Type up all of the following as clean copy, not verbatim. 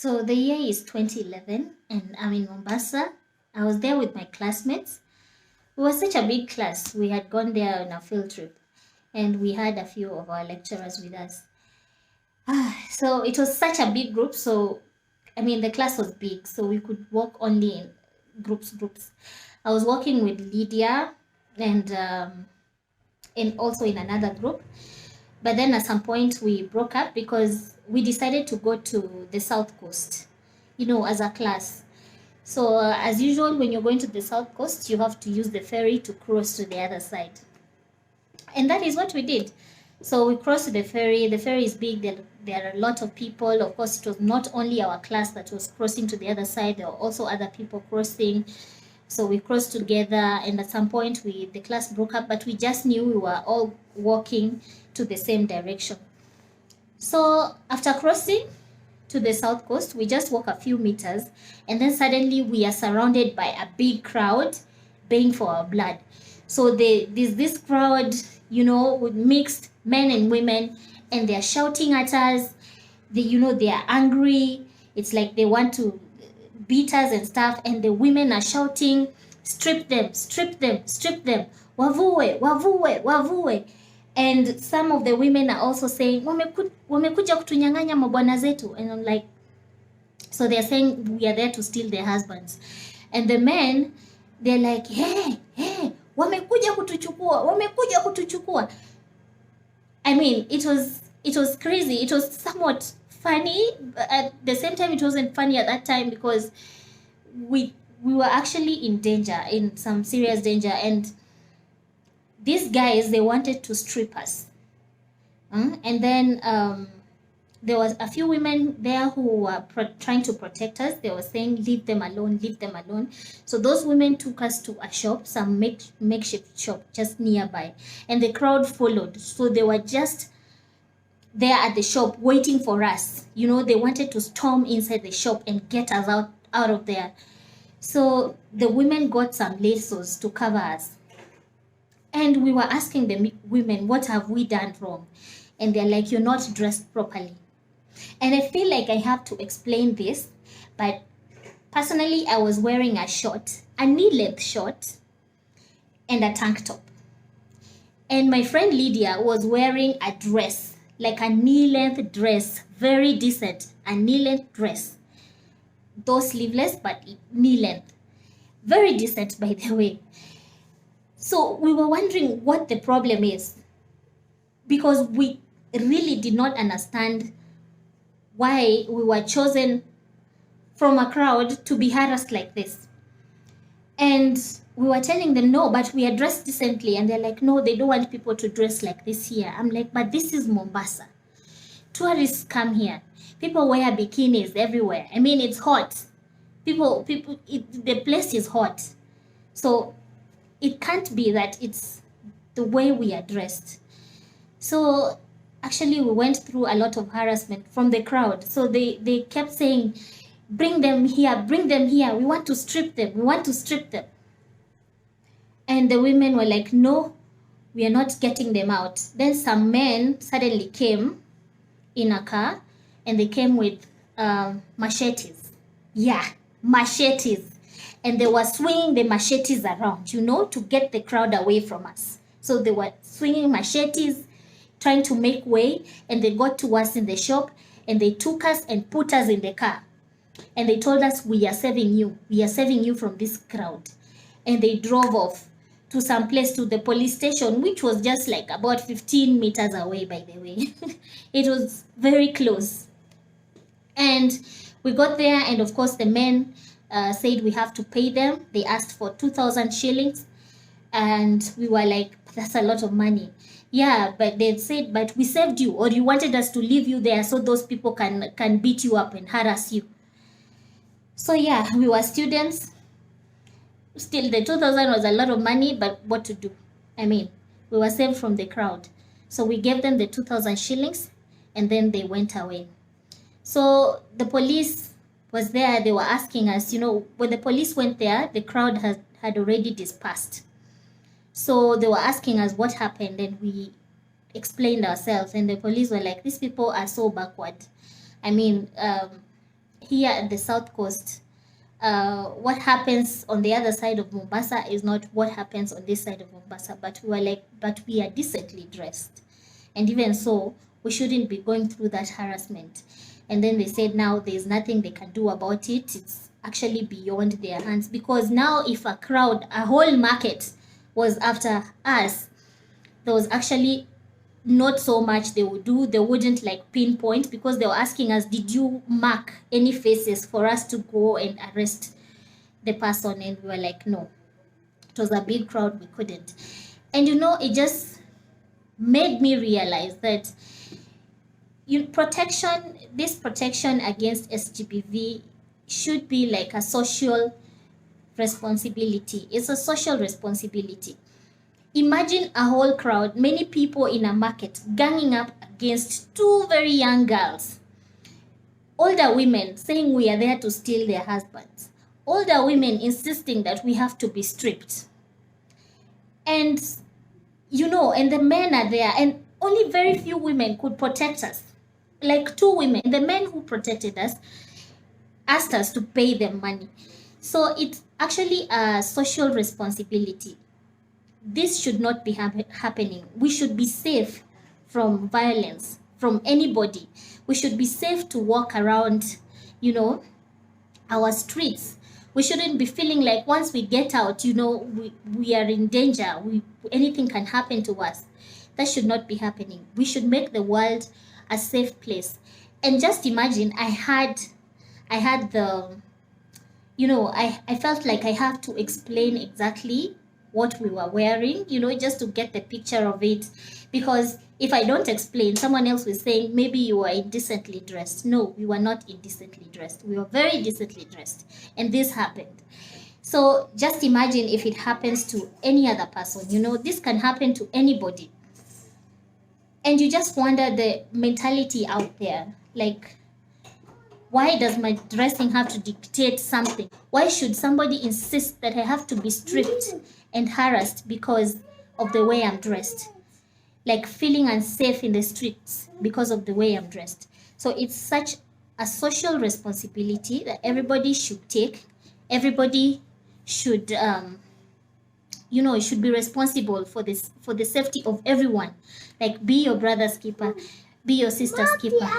So the year is 2011 and I'm in Mombasa. I was there with my classmates. We were such a big class. We had gone there on a field trip and we had a few of our lecturers with us. So it was such a big group. So, the class was big. So we could walk only in groups. I was walking with Lydia and also in another group. But then at some point we broke up because we decided to go to the South Coast, as a class. So as usual, when you're going to the South Coast, you have to use the ferry to cross to the other side. And that is what we did. So we crossed the ferry. The ferry is big. There are a lot of people. Of course, it was not only our class that was crossing to the other side. There were also other people crossing. So we crossed together, and at some point the class broke up, but we just knew we were all walking to the same direction. So after crossing to the South Coast, we just walk a few meters, and then suddenly we are surrounded by a big crowd baying for our blood. So there's this crowd, with mixed men and women, and they're shouting at us. They are angry. It's like they want to beat us and stuff, and the women are shouting, strip them, strip them, strip them, wavue, wavue, wavue. And some of the women are also saying, wamekuja kutunyang'anya mabwana zetu. And I'm like, so they're saying we are there to steal their husbands. And the men, they're like, hey, wamekuja kutuchukua. It was crazy. It was somewhat funny, but at the same time it wasn't funny at that time because we were actually in danger, in some serious danger, and these guys, they wanted to strip us. And then there was a few women there who were trying to protect us. They were saying, leave them alone, leave them alone. So those women took us to a shop, some makeshift shop just nearby, and the crowd followed. So they were just there at the shop waiting for us. They wanted to storm inside the shop and get us out of there. So the women got some lassos to cover us. And we were asking the women, what have we done wrong? And they're like, you're not dressed properly. And I feel like I have to explain this, but personally, I was wearing a short, a knee-length short, and a tank top. And my friend Lydia was wearing a dress, like a knee-length dress, very decent, a knee-length dress. Though sleeveless, but knee-length. Very decent, by the way. So we were wondering what the problem is, because we really did not understand why we were chosen from a crowd to be harassed like this. And we were telling them, no, but we are dressed decently. And they're like, no, they don't want people to dress like this here. I'm like, but this is Mombasa. Tourists come here. People wear bikinis everywhere. It's hot. The place is hot. So it can't be that it's the way we are dressed. So actually we went through a lot of harassment from the crowd. So they kept saying, bring them here, we want to strip them. And the women were like, no, we are not getting them out. Then some men suddenly came in a car, and they came with machetes. Yeah, machetes. And they were swinging the machetes around, to get the crowd away from us. So they were swinging machetes, trying to make way, and they got to us in the shop, and they took us and put us in the car. And they told us, we are saving you from this crowd. And they drove off to some place, to the police station, which was just like about 15 meters away, by the way. It was very close. And we got there, and of course the men said we have to pay them. They asked for 2,000 shillings. And we were like, that's a lot of money. Yeah, but they said, but we saved you, or you wanted us to leave you there so those people can beat you up and harass you. So yeah, we were students. Still, the 2,000 was a lot of money, but what to do? We were saved from the crowd. So we gave them the 2,000 shillings, and then they went away. So the police was there. They were asking us, when the police went there, the crowd had already dispersed. So they were asking us what happened, and we explained ourselves, and the police were like, these people are so backward. here at the South Coast, what happens on the other side of Mombasa is not what happens on this side of Mombasa, but we are decently dressed. And even so, we shouldn't be going through that harassment. And then they said now there's nothing they can do about it. It's actually beyond their hands, because now if a crowd, a whole market was after us, there was actually not so much they would do. They wouldn't like pinpoint, because they were asking us, did you mark any faces for us to go and arrest the person? And we were like, no. It was a big crowd, we couldn't. And you know, it just made me realize that this protection against SGBV should be like a social responsibility. It's a social responsibility. Imagine a whole crowd, many people in a market, ganging up against two very young girls. Older women saying we are there to steal their husbands. Older women insisting that we have to be stripped. And, you know, and the men are there, and only very few women could protect us. Like 2 women. The men who protected us asked us to pay them money. So it's actually a social responsibility. This should not be happening. We should be safe from violence, from anybody. We should be safe to walk around, you know, our streets. We shouldn't be feeling like once we get out, you know, we are in danger. Anything can happen to us. That should not be happening. We should make the world a safe place. And just imagine, I had the, you know, I felt like I have to explain exactly what we were wearing, you know, just to get the picture of it. Because if I don't explain, someone else will say, maybe you were indecently dressed. No, we were not indecently dressed. We were very decently dressed. And this happened. So just imagine if it happens to any other person, you know, this can happen to anybody. And you just wonder the mentality out there. Like, why does my dressing have to dictate something? Why should somebody insist that I have to be stripped and harassed because of the way I'm dressed? Like feeling unsafe in the streets because of the way I'm dressed. So it's such a social responsibility that everybody should take. Everybody should, you know, should be responsible for this, for the safety of everyone. Like, be your brother's keeper, be your sister's keeper.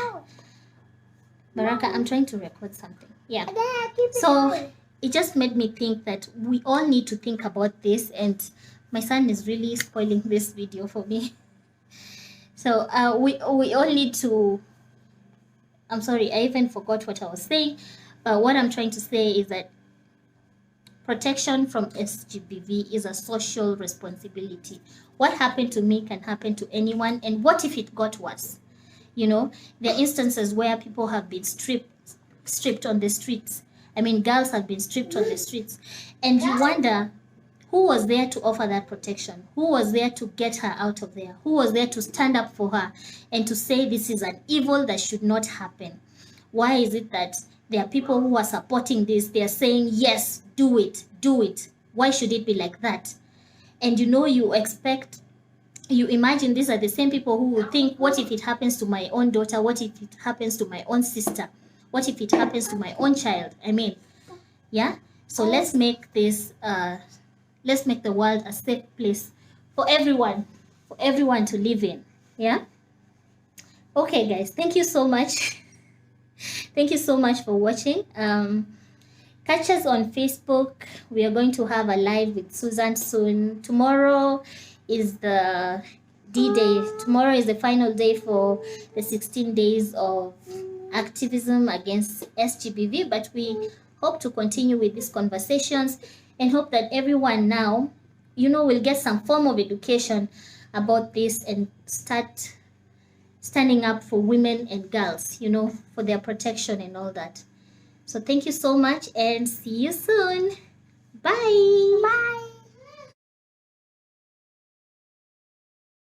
Baraka, I'm trying to record something. Yeah. So it just made me think that we all need to think about this, and my son is really spoiling this video for me. So we all need to, I'm sorry, I even forgot what I was saying. But what I'm trying to say is that protection from SGBV is a social responsibility. What happened to me can happen to anyone. And what if it got worse? You know, there are instances where people have been stripped on the streets. I mean, girls have been stripped on the streets. And you wonder, who was there to offer that protection? Who was there to get her out of there? Who was there to stand up for her and to say this is an evil that should not happen? Why is it that there are people who are supporting this? They are saying, yes, do it, do it. Why should it be like that? And you know, you imagine these are the same people who will think, what if it happens to my own daughter? What if it happens to my own sister? What if it happens to my own child? I mean, yeah. So let's make this, let's make the world a safe place for everyone to live in. Yeah. Okay, guys. Thank you so much. Thank you so much for watching. Catch us on Facebook. We are going to have a live with Susan soon. Tomorrow is the D-Day. Tomorrow is the final day for the 16 days of activism against SGBV, but we hope to continue with these conversations and hope that everyone now, you know, will get some form of education about this and start standing up for women and girls, you know, for their protection and all that. So thank you so much and see you soon. Bye. Bye.